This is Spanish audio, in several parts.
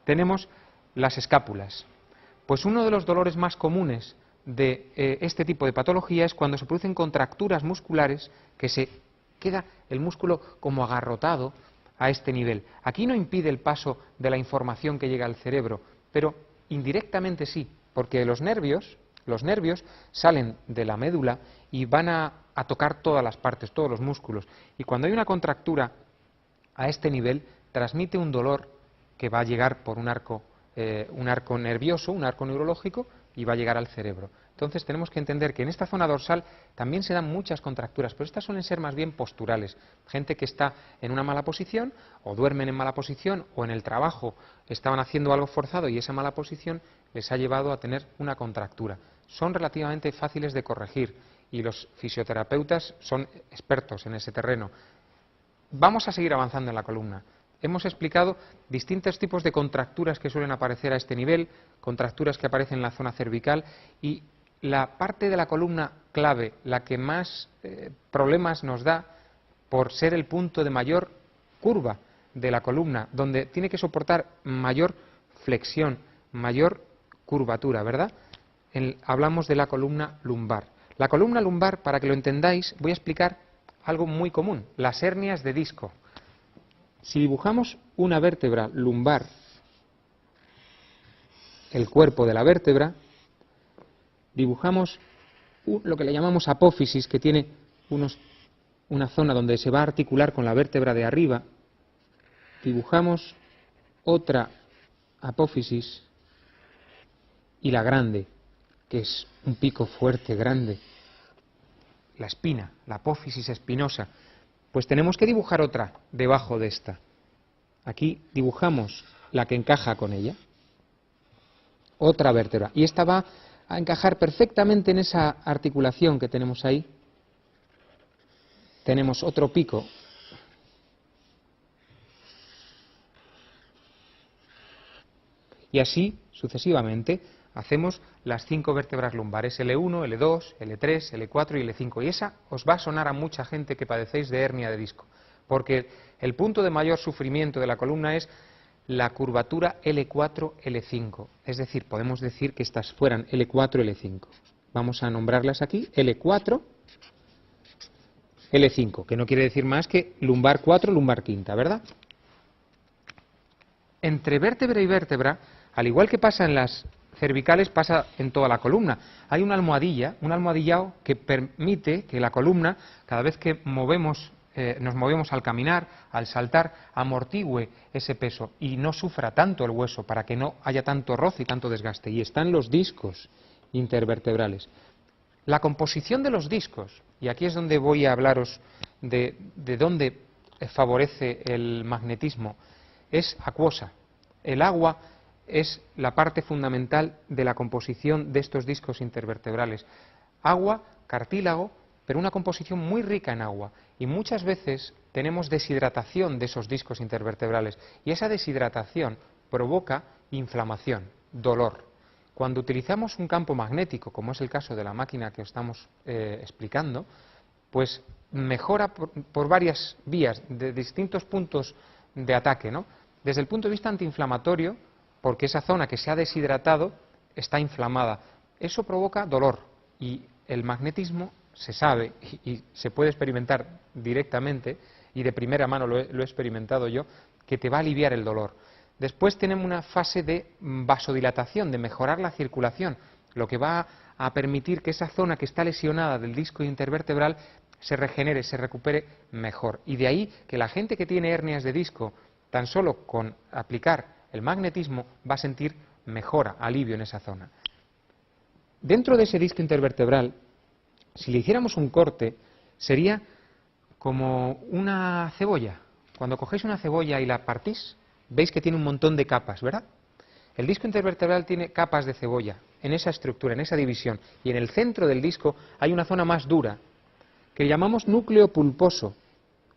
tenemos las escápulas. Pues uno de los dolores más comunes de este tipo de patología es cuando se producen contracturas musculares que se queda el músculo como agarrotado a este nivel. Aquí no impide el paso de la información que llega al cerebro, pero indirectamente sí, porque los nervios salen de la médula y van a tocar todas las partes, todos los músculos. Y cuando hay una contractura a este nivel, transmite un dolor que va a llegar por un arco nervioso, un arco neurológico, y va a llegar al cerebro. Entonces tenemos que entender que en esta zona dorsal también se dan muchas contracturas, pero estas suelen ser más bien posturales. Gente que está en una mala posición, o duermen en mala posición, o en el trabajo estaban haciendo algo forzado y esa mala posición les ha llevado a tener una contractura. Son relativamente fáciles de corregir y los fisioterapeutas son expertos en ese terreno. Vamos a seguir avanzando en la columna. Hemos explicado distintos tipos de contracturas que suelen aparecer a este nivel, contracturas que aparecen en la zona cervical, y la parte de la columna clave, la que más problemas nos da por ser el punto de mayor curva de la columna, donde tiene que soportar mayor flexión, mayor curvatura, ¿verdad? Hablamos de la columna lumbar. La columna lumbar, para que lo entendáis, voy a explicar algo muy común, las hernias de disco. Si dibujamos una vértebra lumbar, el cuerpo de la vértebra, dibujamos lo que le llamamos apófisis, que tiene una zona donde se va a articular con la vértebra de arriba. Dibujamos otra apófisis y la grande, que es un pico fuerte, grande. La espina, la apófisis espinosa. Pues tenemos que dibujar otra debajo de esta. Aquí dibujamos la que encaja con ella. Otra vértebra. Y esta va a encajar perfectamente en esa articulación que tenemos ahí. Tenemos otro pico. Y así, sucesivamente, hacemos las 5 vértebras lumbares, L1, L2, L3, L4 y L5. Y esa os va a sonar a mucha gente que padecéis de hernia de disco, porque el punto de mayor sufrimiento de la columna es la curvatura L4, L5. Es decir, podemos decir que estas fueran L4, L5. Vamos a nombrarlas aquí, L4, L5, que no quiere decir más que lumbar 4, lumbar quinta, ¿verdad? Entre vértebra y vértebra, al igual que pasa en las cervicales, pasa en toda la columna. Hay una almohadilla, un almohadillado que permite que la columna, cada vez que nos movemos al caminar, al saltar, amortigüe ese peso y no sufra tanto el hueso, para que no haya tanto roce y tanto desgaste. Y están los discos intervertebrales. La composición de los discos, y aquí es donde voy a hablaros de dónde favorece el magnetismo, es acuosa. El agua es la parte fundamental de la composición de estos discos intervertebrales. Agua, cartílago, pero una composición muy rica en agua. Y muchas veces tenemos deshidratación de esos discos intervertebrales. Y esa deshidratación provoca inflamación, dolor. Cuando utilizamos un campo magnético, como es el caso de la máquina que os estamos explicando, pues mejora por varias vías, de distintos puntos de ataque, ¿no? Desde el punto de vista antiinflamatorio, porque esa zona que se ha deshidratado está inflamada. Eso provoca dolor y el magnetismo se sabe y se puede experimentar directamente, y de primera mano lo he experimentado yo, que te va a aliviar el dolor. Después tenemos una fase de vasodilatación, de mejorar la circulación, lo que va a permitir que esa zona que está lesionada del disco intervertebral se regenere, se recupere mejor. Y de ahí que la gente que tiene hernias de disco, tan solo con aplicar el magnetismo, va a sentir mejora, alivio en esa zona. Dentro de ese disco intervertebral, si le hiciéramos un corte, sería como una cebolla. Cuando cogéis una cebolla y la partís, veis que tiene un montón de capas, ¿verdad? El disco intervertebral tiene capas de cebolla en esa estructura, en esa división. Y en el centro del disco hay una zona más dura, que llamamos núcleo pulposo,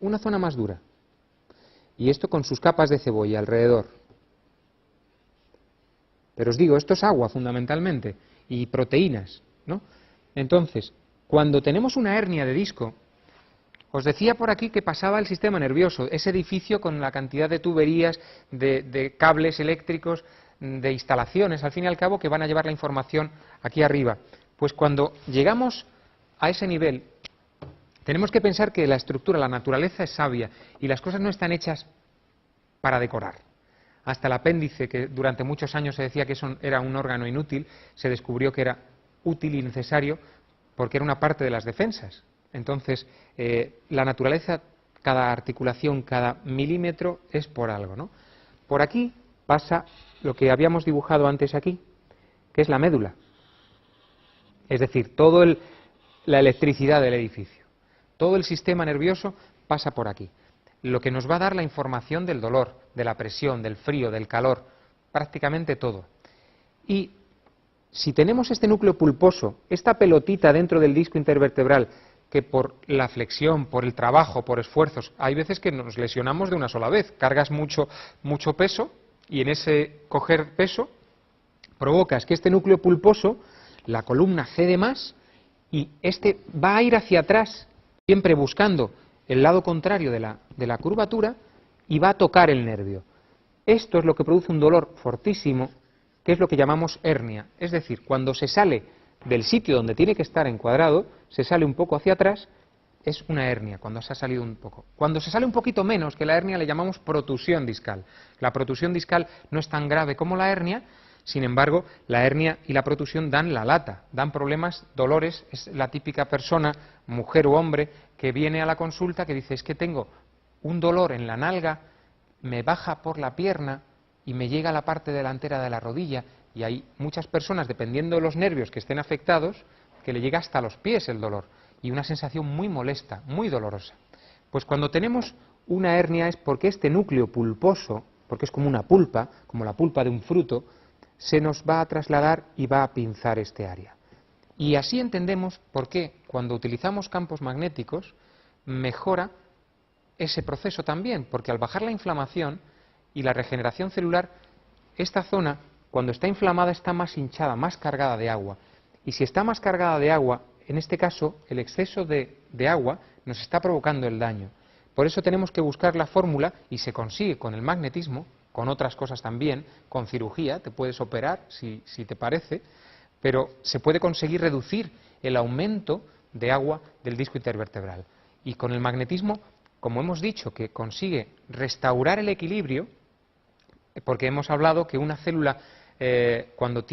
una zona más dura. Y esto con sus capas de cebolla alrededor. Pero os digo, esto es agua fundamentalmente, y proteínas, ¿no? Entonces, cuando tenemos una hernia de disco, Os decía por aquí que pasaba el sistema nervioso, ese edificio con la cantidad de tuberías, de cables eléctricos, de instalaciones, al fin y al cabo, que van a llevar la información aquí arriba. Pues cuando llegamos a ese nivel, tenemos que pensar que la estructura, la naturaleza es sabia y las cosas no están hechas para decorar. Hasta el apéndice, que durante muchos años se decía que eso era un órgano inútil, se descubrió que era útil y necesario porque era una parte de las defensas. Entonces, la naturaleza, cada articulación, cada milímetro es por algo, ¿no? Por aquí pasa lo que habíamos dibujado antes aquí, que es la médula. Es decir, toda la electricidad del edificio. Todo el sistema nervioso pasa por aquí. Lo que nos va a dar la información del dolor, de la presión, del frío, del calor, prácticamente todo. Y si tenemos este núcleo pulposo, esta pelotita dentro del disco intervertebral, que por la flexión, por el trabajo, por esfuerzos, hay veces que nos lesionamos de una sola vez, cargas mucho peso y en ese coger peso provocas que este núcleo pulposo, la columna cede más y este va a ir hacia atrás, siempre buscando el lado contrario de la curvatura y va a tocar el nervio. Esto es lo que produce un dolor fortísimo, que es lo que llamamos hernia. Es decir, cuando se sale del sitio donde tiene que estar encuadrado, se sale un poco hacia atrás, es una hernia, cuando se ha salido un poco. Cuando se sale un poquito menos que la hernia le llamamos protusión discal. La protusión discal no es tan grave como la hernia, sin embargo, la hernia y la protusión dan la lata, dan problemas, dolores. Es la típica persona, mujer u hombre, que viene a la consulta que dice, es que tengo un dolor en la nalga, me baja por la pierna y me llega a la parte delantera de la rodilla, y hay muchas personas, dependiendo de los nervios que estén afectados, que le llega hasta los pies el dolor, y una sensación muy molesta, muy dolorosa. Pues cuando tenemos una hernia es porque este núcleo pulposo, porque es como una pulpa, como la pulpa de un fruto, se nos va a trasladar y va a pinzar este área. Y así entendemos por qué cuando utilizamos campos magnéticos mejora ese proceso también, porque al bajar la inflamación y la regeneración celular, esta zona, cuando está inflamada, está más hinchada, más cargada de agua. Y si está más cargada de agua, en este caso, el exceso de agua nos está provocando el daño. Por eso tenemos que buscar la fórmula, y se consigue con el magnetismo, con otras cosas también, con cirugía, te puedes operar si te parece, pero se puede conseguir reducir el aumento de agua del disco intervertebral. Y con el magnetismo, como hemos dicho, que consigue restaurar el equilibrio, porque hemos hablado que una célula, cuando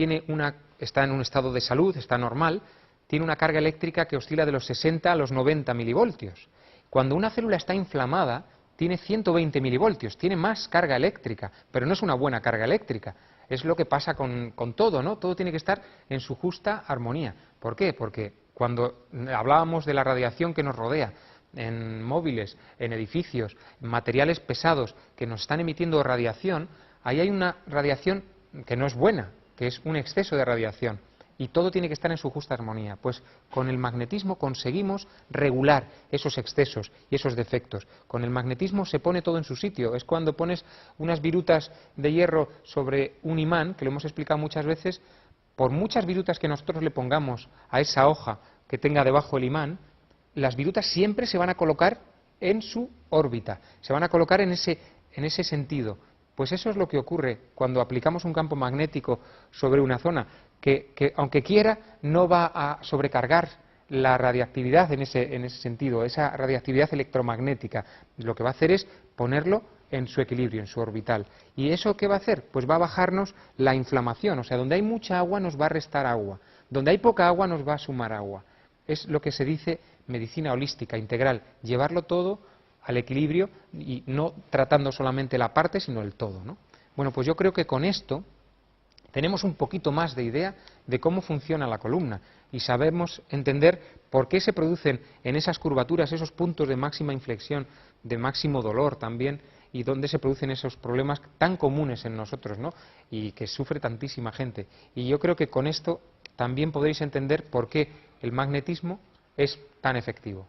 está en un estado de salud, está normal, tiene una carga eléctrica que oscila de los 60 a los 90 milivoltios. Cuando una célula está inflamada, tiene 120 milivoltios, tiene más carga eléctrica, pero no es una buena carga eléctrica. Es lo que pasa con todo, ¿no? Todo tiene que estar en su justa armonía. ¿Por qué? Porque cuando hablábamos de la radiación que nos rodea, en móviles, en edificios, en materiales pesados que nos están emitiendo radiación, ahí hay una radiación que no es buena, que es un exceso de radiación. Y todo tiene que estar en su justa armonía. Pues con el magnetismo conseguimos regular esos excesos y esos defectos. Con el magnetismo se pone todo en su sitio. Es cuando pones unas virutas de hierro sobre un imán, que lo hemos explicado muchas veces, por muchas virutas que nosotros le pongamos a esa hoja que tenga debajo el imán, las virutas siempre se van a colocar en su órbita, se van a colocar en ese sentido. Pues eso es lo que ocurre cuando aplicamos un campo magnético sobre una zona, que aunque quiera no va a sobrecargar la radiactividad en ese sentido, esa radiactividad electromagnética. Lo que va a hacer es ponerlo en su equilibrio, en su orbital. ¿Y eso qué va a hacer? Pues va a bajarnos la inflamación, o sea, donde hay mucha agua nos va a restar agua, donde hay poca agua nos va a sumar agua. Es lo que se dice medicina holística, integral, llevarlo todo al equilibrio y no tratando solamente la parte, sino el todo, ¿no? Bueno, pues yo creo que con esto tenemos un poquito más de idea de cómo funciona la columna y sabemos entender por qué se producen en esas curvaturas, esos puntos de máxima inflexión, de máximo dolor también, y dónde se producen esos problemas tan comunes en nosotros, ¿no? Y que sufre tantísima gente. Y yo creo que con esto también podréis entender por qué el magnetismo es tan efectivo.